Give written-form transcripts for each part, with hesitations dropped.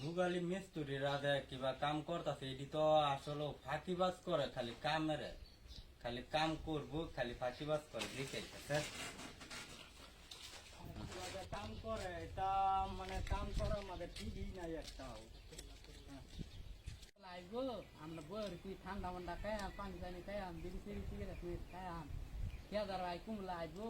ভুগালি মিস্ত্রি রাধে কিবা কাম করতেছে এটি তো আসলে ফাঁকিবাজ করে খালি কামের খালি কাম করবো খালি ফাঁকিবাজ করে দেখাইতেছে কাম করে এটা মানে কাম করার আমাদের টিভি নাই একটাও আইবো আমরা বইয়ের কি ঠান্ডা মান্ডা খাইয়াম পানি টানি খাইয়াম বিড়ি সিড়ি সিগারেট খাইয়াম খেয়াদার ভাই কুমলা আইবো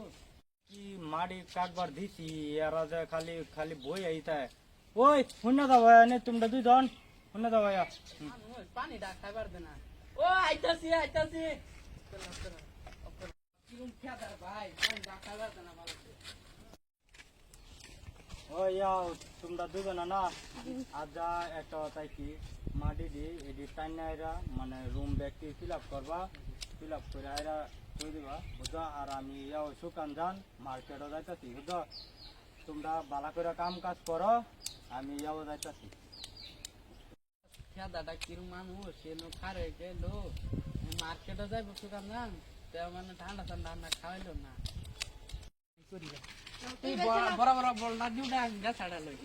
কি মাটি কাটবার দিছি এরা যে খালি খালি বই আইতায় ওই শুনে দাও ভাই নে তোমরা দুইজন শুনে দাও ভাইয়া পানি ডাক খাইবার দে না ও আইতাছি আইতাছি কিরম খেয়াদার ভাই পানি ডাক খাইবার দে না ভালো ওই যাও তোমরা দুজন না আজ একটা তাই কি মাটি দি এটি টাইনাইরা মানে রুম ব্যক্তি ফিল আপ করবা ফিল আপ করে আইরা করে দিবা বুঝা আর আমি যাও সুকান যান মার্কেটও যাইতাছি বুঝা তোমরা ভালো করে কাম কাজ করো আমি যাও যাইতাছি খেয়াদাটা কিরম মানুষ সে নো খারে গেলো মার্কেটে যাইবো সুকান যান তে মানে ঠান্ডা ঠান্ডা না খাওয়াইলো না করি তুই বড় বড় বল না দিও না গা ছাড়া লই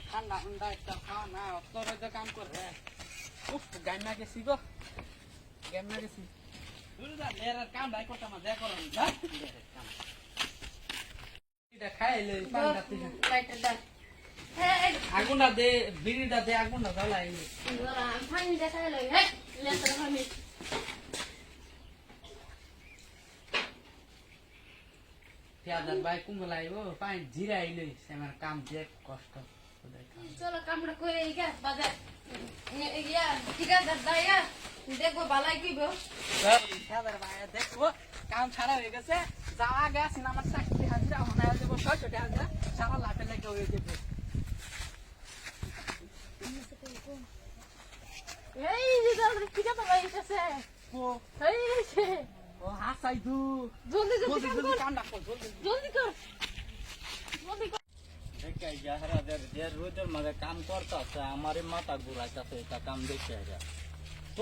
ঠান্ডা ঠান্ডা একটা খাওয়া না তোর যে কাম করে উফ গাইমা গেছি গো গাইমা গেছি কাম ভাই করতে আমার দেখা করো এটা খাইলে আগুনটা দে বিড়িটা দে আগুনটা জ্বালাই পেঁয়াজার ভাই কুমলাইব পানি জিরাইলে আমার কাম দেখ কষ্ট চলো কামড়া করে ইগা বাজার ইয়া ঠিক আছে দাইয়া দেখো বালাই কইব পেঁয়াজার ভাই দেখো কাম ছাড়া হয়ে গেছে যাওয়া গেছে না আমার চাকরি হাজিরা হনায় দেবো 600 টাকা সারা লাফে লেগে হয়ে যাবে এই যে জলদি ঠিক আছে ভাই এসেছে ও এই এসে ও হাসাই দু জলদি জলদি জলদি জলদি কামটা কর জলদি জলদি কর জলদি কর দেখে যাহারাদের যে রোদের মাঝে কাম করতেছে আমারই মাথা ঘুরাইতেছে এটা কাম দেখে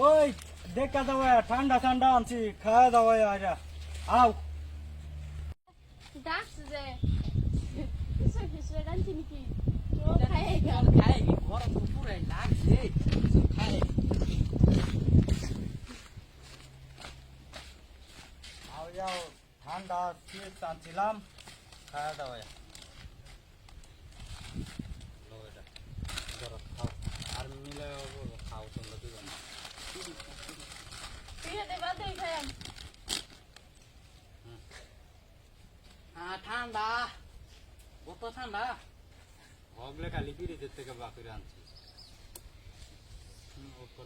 ওই দেখা দাও ঠান্ডা ঠান্ডা আনছি খাওয়া দাওয়া আয়া আও ডাক্স যে কিছু কিছু রান্তি নাকি ও খাই জল খাই গরম তো পুরাই লাগছে কিছু খাই আও যাও ঠান্ডা চিপস আনছিলাম খাওয়া দাওয়া খাও আর মিলে খাও তোমরা দুজন তুই দে বাদ দে খাই ঠান্ডা কত ঠান্ডা ভগলে খালি পিড়িতে থেকে বাকিরে আনছি ওপর